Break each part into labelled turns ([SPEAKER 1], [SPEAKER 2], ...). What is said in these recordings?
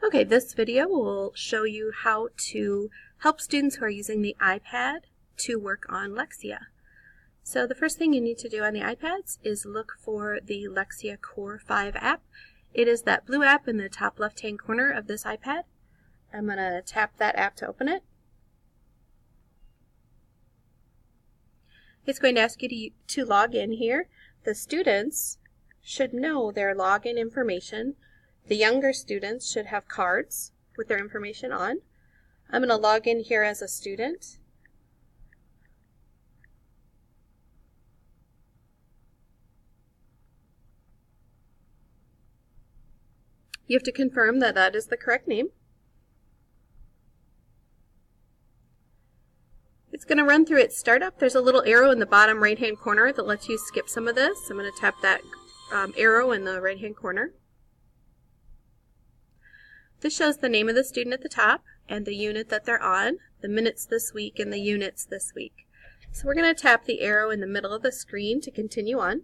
[SPEAKER 1] Okay, this video will show you how to help students who are using the iPad to work on Lexia. So the first thing you need to do on the iPads is look for the Lexia Core 5 app. It is that blue app in the top left-hand corner of this iPad. I'm going to tap that app to open it. It's going to ask you to log in here. The students should know their login information. The younger students should have cards with their information on. I'm going to log in here as a student. You have to confirm that that is the correct name. It's going to run through its startup. There's a little arrow in the bottom right-hand corner that lets you skip some of this. I'm going to tap that arrow in the right-hand corner. This shows the name of the student at the top and the unit that they're on, the minutes this week and the units this week. So we're going to tap the arrow in the middle of the screen to continue on.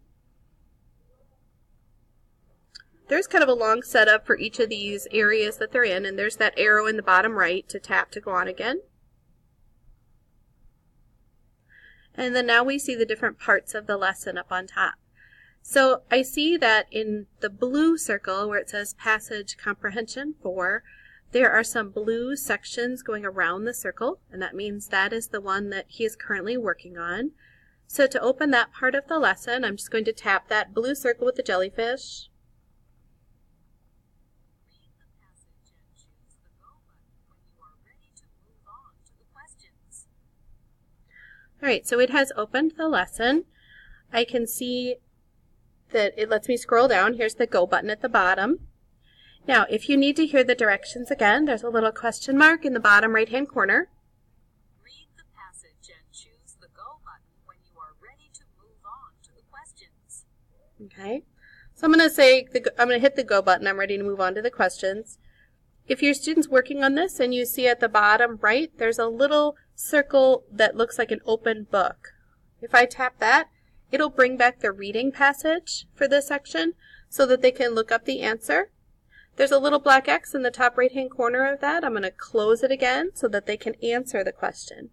[SPEAKER 1] There's kind of a long setup for each of these areas that they're in, and there's that arrow in the bottom right to tap to go on again. And then now we see the different parts of the lesson up on top. So I see that in the blue circle where it says Passage Comprehension 4, there are some blue sections going around the circle, and that means that is the one that he is currently working on. So to open that part of the lesson, I'm just going to tap that blue circle with the jellyfish. Alright, so it has opened the lesson. I can see that it lets me scroll down. Here's the Go button at the bottom. Now, if you need to hear the directions again, there's a little question mark in the bottom right-hand corner.
[SPEAKER 2] Read the passage and choose the Go button when you are ready to move on to the questions.
[SPEAKER 1] Okay, so I'm going to hit the Go button. I'm ready to move on to the questions. If your student's working on this and you see at the bottom right, there's a little circle that looks like an open book. If I tap that, it'll bring back the reading passage for this section so that they can look up the answer. There's a little black X in the top right-hand corner of that. I'm going to close it again so that they can answer the question.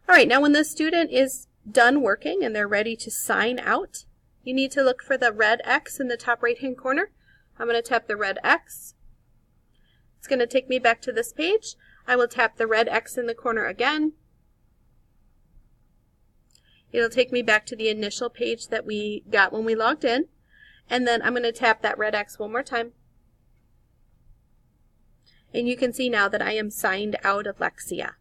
[SPEAKER 1] All right, now when the student is done working and they're ready to sign out, you need to look for the red X in the top right-hand corner. I'm going to tap the red X. It's going to take me back to this page. I will tap the red X in the corner again. It'll take me back to the initial page that we got when we logged in. And then I'm going to tap that red X one more time. And you can see now that I am signed out of Lexia.